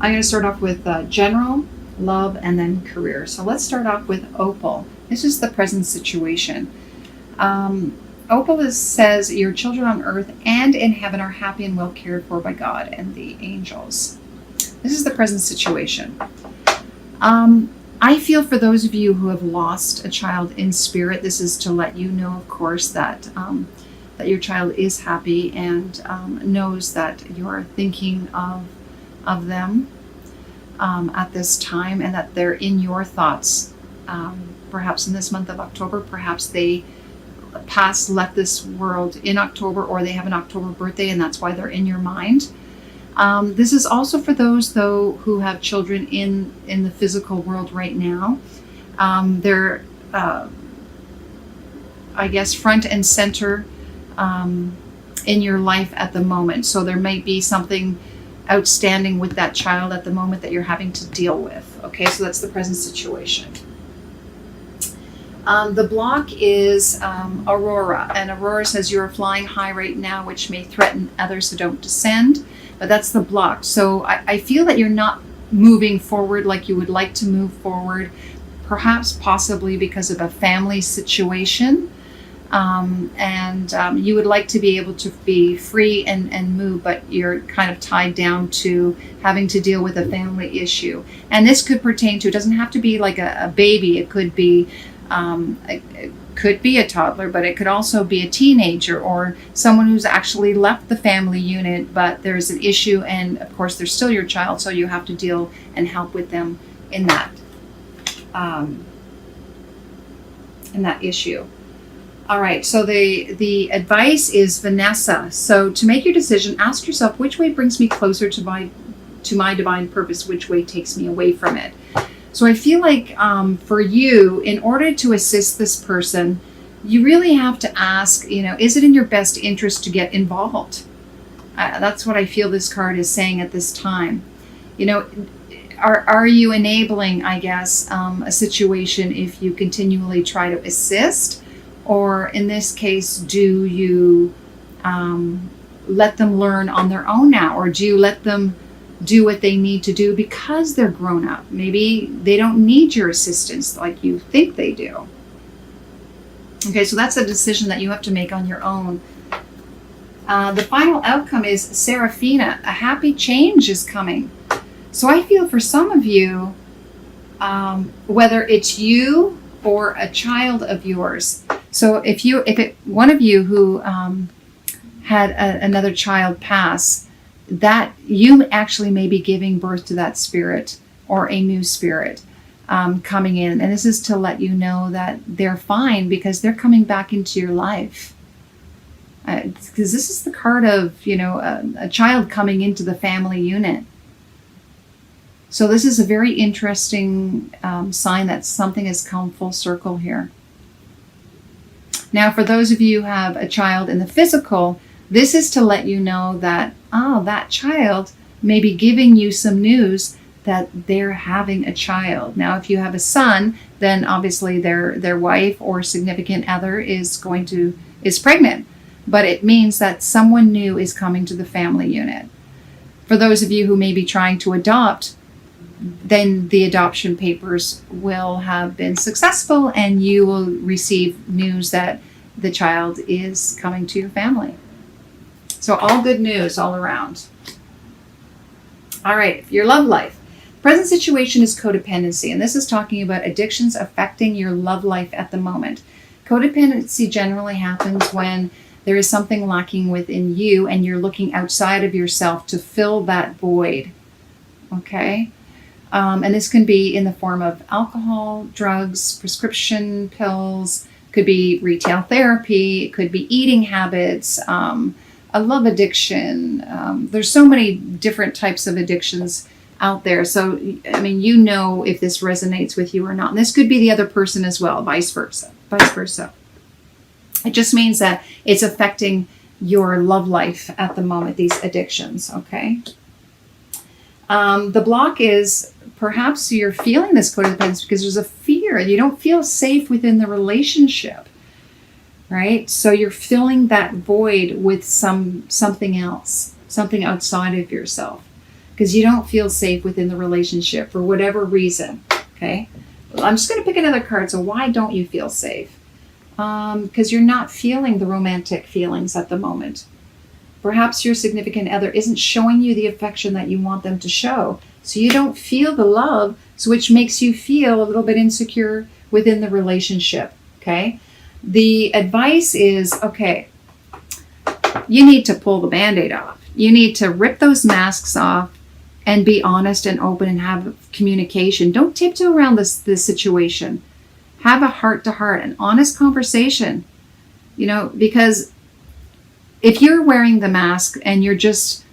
I'm going to start off with general, love, and then career. So let's start off with Opal. This is the present situation. Opal says, your children on earth and in heaven are happy and well cared for by God and the angels. This is the present situation. I feel for those of you who have lost a child in spirit, this is to let you know, of course, that that your child is happy and knows that you're thinking of them at this time, and that they're in your thoughts. Perhaps in this month of October, perhaps they left this world in October, or they have an October birthday, and that's why they're in your mind. This is also for those, though, who have children in the physical world right now. They're, I guess, front and center in your life at the moment. So there might be something outstanding with that child at the moment that you're having to deal with. Okay, so that's the present situation. The block is Aurora, and Aurora says you're flying high right now, which may threaten others, so don't descend. But that's the block. So I feel that you're not moving forward like you would like to move forward, perhaps possibly because of a family situation. You would like to be able to be free and move, but you're kind of tied down to having to deal with a family issue. And this could pertain to, it doesn't have to be like a baby. It could be a toddler, but it could also be a teenager or someone who's actually left the family unit, but there's an issue, and of course they're still your child, so you have to deal and help with them in that issue. All right, so the advice is Vanessa. So to make your decision, ask yourself, which way brings me closer to my divine purpose, which way takes me away from it. So I feel like for you, in order to assist this person, you really have to ask, is it in your best interest to get involved? That's what I feel this card is saying at this time. Are you enabling, I guess, a situation if you continually try to assist? Or in this case, do you let them learn on their own now? Or do you let them do what they need to do because they're grown up? Maybe they don't need your assistance like you think they do. Okay, so that's a decision that you have to make on your own. The final outcome is Seraphina. A happy change is coming. So I feel for some of you, whether it's you or a child of yours. So one of you who had another child pass, that you actually may be giving birth to that spirit or a new spirit coming in. And this is to let you know that they're fine because they're coming back into your life. Because this is the card of, a child coming into the family unit. So this is a very interesting sign that something has come full circle here. Now, for those of you who have a child in the physical, this is to let you know that, that child may be giving you some news that they're having a child. Now, if you have a son, then obviously their wife or significant other is pregnant. But it means that someone new is coming to the family unit. For those of you who may be trying to adopt, then the adoption papers will have been successful and you will receive news that the child is coming to your family. So all good news all around. All right, your love life. Present situation is codependency, and this is talking about addictions affecting your love life at the moment. Codependency generally happens when there is something lacking within you and you're looking outside of yourself to fill that void. Okay? And this can be in the form of alcohol, drugs, prescription pills, could be retail therapy, it could be eating habits, a love addiction. There's so many different types of addictions out there. So, if this resonates with you or not. And this could be the other person as well, vice versa. It just means that it's affecting your love life at the moment, these addictions, okay? The block is perhaps you're feeling this codependency because there's a fear. You don't feel safe within the relationship, right? So you're filling that void with something else, something outside of yourself. because you don't feel safe within the relationship for whatever reason. Okay. I'm just going to pick another card. So why don't you feel safe? Because you're not feeling the romantic feelings at the moment. Perhaps your significant other isn't showing you the affection that you want them to show. So you don't feel the love, so which makes you feel a little bit insecure within the relationship. Okay. The advice is, okay, you need to pull the Band-Aid off. You need to rip those masks off and be honest and open and have communication. Don't tiptoe around this situation. Have a heart-to-heart, an honest conversation. Because if you're wearing the mask and you're just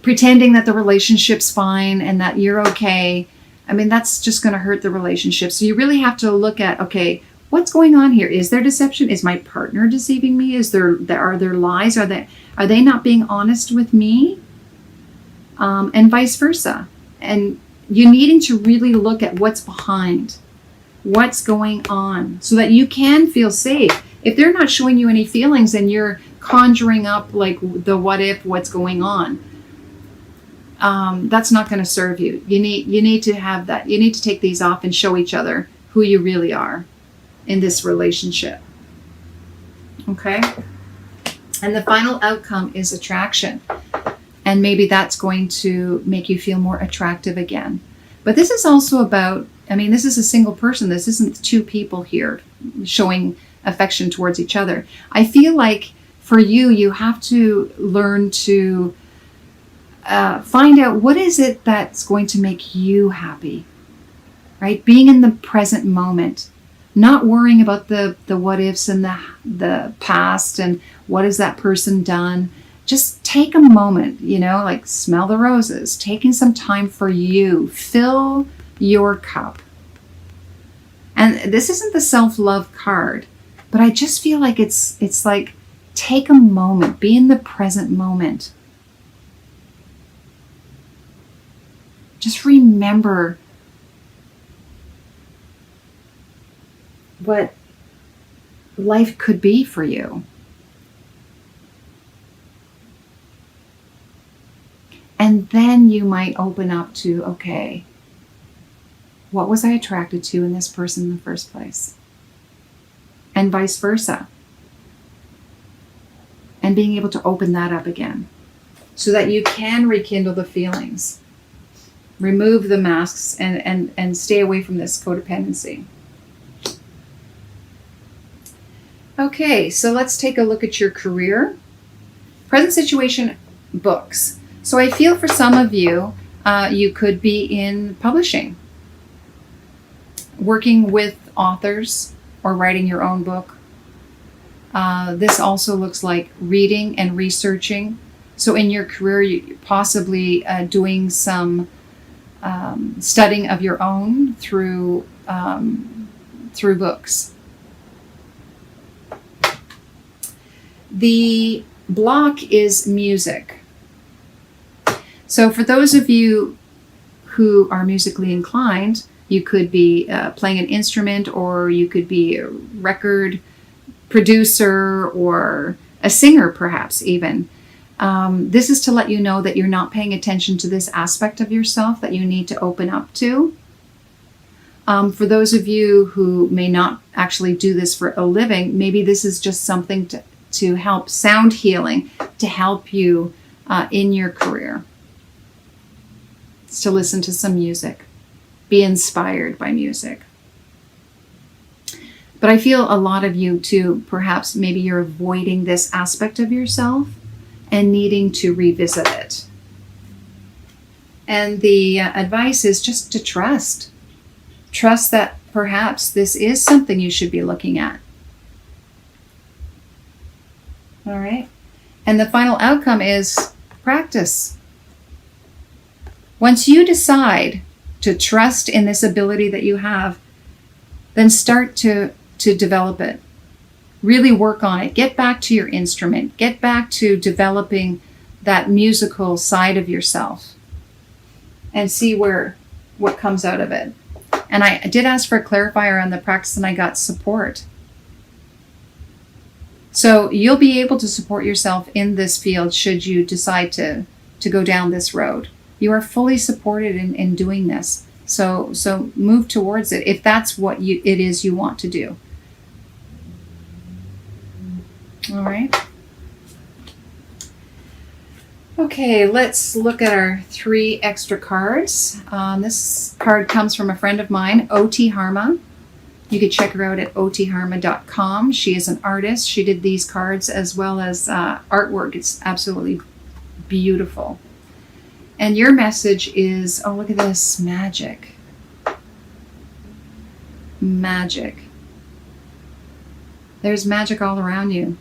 pretending that the relationship's fine and that you're okay, that's just going to hurt the relationship. So you really have to look at, okay, what's going on here? Is there deception? Is my partner deceiving me? Are there lies? Are they not being honest with me? And vice versa. And you needing to really look at what's behind, what's going on, so that you can feel safe. If they're not showing you any feelings and you're conjuring up like the what if, what's going on, that's not going to serve you. You need to have that. You need to take these off and show each other who you really are in this relationship. Okay? And the final outcome is attraction. And maybe that's going to make you feel more attractive again. But this is also about, this is a single person. This isn't two people here showing affection towards each other. I feel like for you, you have to learn to find out what is it that's going to make you happy, right? Being in the present moment, not worrying about the what ifs and the past and what has that person done. Just take a moment, like smell the roses, taking some time for you. Fill your cup. And this isn't the self-love card, but I just feel like it's like take a moment, be in the present moment. Just remember what life could be for you. And then you might open up to, okay, what was I attracted to in this person in the first place? And vice versa. And being able to open that up again so that you can rekindle the feelings. Remove the masks and stay away from this codependency. Okay, so let's take a look at your career. Present situation, books. So I feel for some of you, you could be in publishing, working with authors or writing your own book. This also looks like reading and researching. So in your career, you possibly doing some studying of your own through books. The block is music. So for those of you who are musically inclined, you could be playing an instrument, or you could be a record producer or a singer perhaps even. This is to let you know that you're not paying attention to this aspect of yourself that you need to open up to. For those of you who may not actually do this for a living, maybe this is just something to help, sound healing, to help you in your career. It's to listen to some music, be inspired by music. But I feel a lot of you too, perhaps maybe you're avoiding this aspect of yourself and needing to revisit it. And the advice is just to trust. Trust that perhaps this is something you should be looking at. All right. And the final outcome is practice. Once you decide to trust in this ability that you have, then start to develop it. Really work on it. Get back to your instrument. Get back to developing that musical side of yourself and see what comes out of it. And I did ask for a clarifier on the practice, and I got support. So you'll be able to support yourself in this field should you decide to to go down this road. You are fully supported in doing this. So move towards it if that's what it is you want to do. All right. Okay, let's look at our 3 extra cards. This card comes from a friend of mine, OT Harma. You could check her out at otharma.com. She is an artist. She did these cards as well as artwork. It's absolutely beautiful. And your message is, oh, look at this, magic. Magic. There's magic all around you.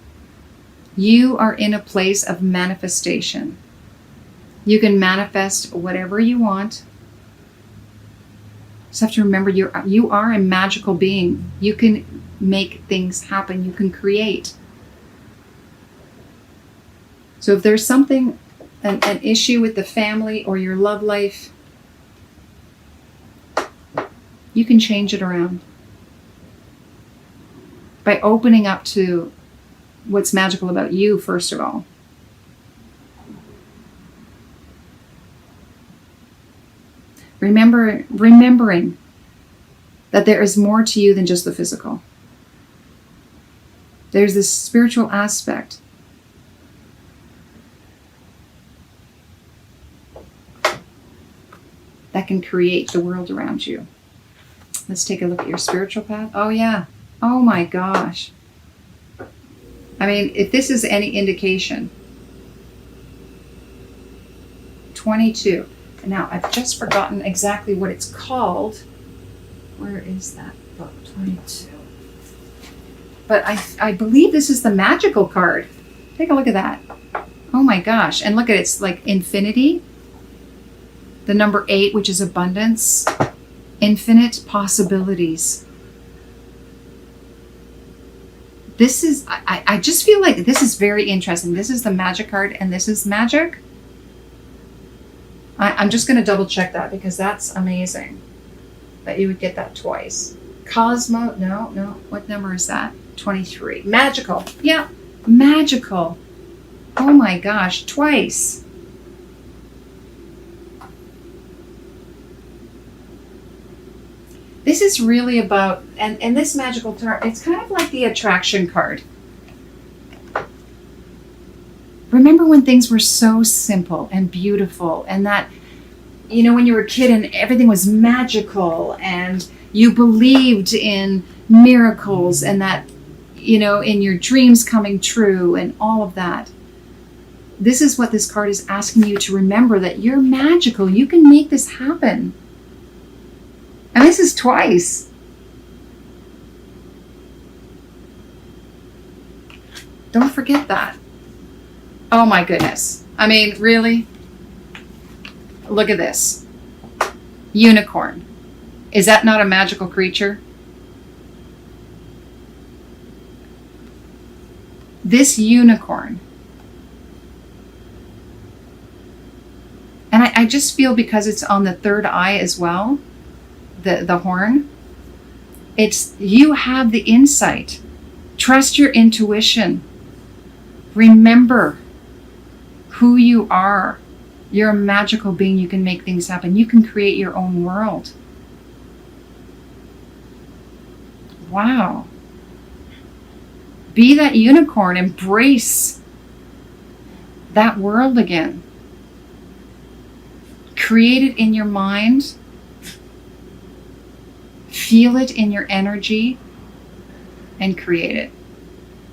You are in a place of manifestation. You can manifest whatever you want. Just have to remember you are a magical being. You can make things happen. You can create. So if there's something, an issue with the family or your love life, you can change it around by opening up to what's magical about you, first of all. Remembering that there is more to you than just the physical. There's this spiritual aspect. That can create the world around you. Let's take a look at your spiritual path. Oh yeah. Oh my gosh. I mean, if this is any indication, 22. Now, I've just forgotten exactly what it's called. Where is that book? 22. But I believe this is the magical card. Take a look at that. Oh my gosh. And look at it. It's like infinity. The number 8, which is abundance. Infinite possibilities. This is, I just feel like this is very interesting. This is the magic card and this is magic. I'm just going to double check that because that's amazing that you would get that twice. Cosmo, no. What number is that? 23. Magical. Yeah, magical. Oh my gosh, twice. This is really about, and this magical card, it's kind of like the attraction card. Remember when things were so simple and beautiful and that, you know, when you were a kid and everything was magical and you believed in miracles and that, you know, in your dreams coming true and all of that. This is what this card is asking you to remember, that you're magical. You can make this happen. And this is twice. Don't forget that. Oh my goodness. I mean, really? Look at this. Unicorn. Is that not a magical creature? This unicorn. And I just feel because it's on the third eye as well, the horn, it's, you have the insight. Trust your intuition. Remember who you are. You're a magical being. You can make things happen. You can create your own world. Wow. Be that unicorn. Embrace that world again. Create it in your mind. Feel it in your energy and create it.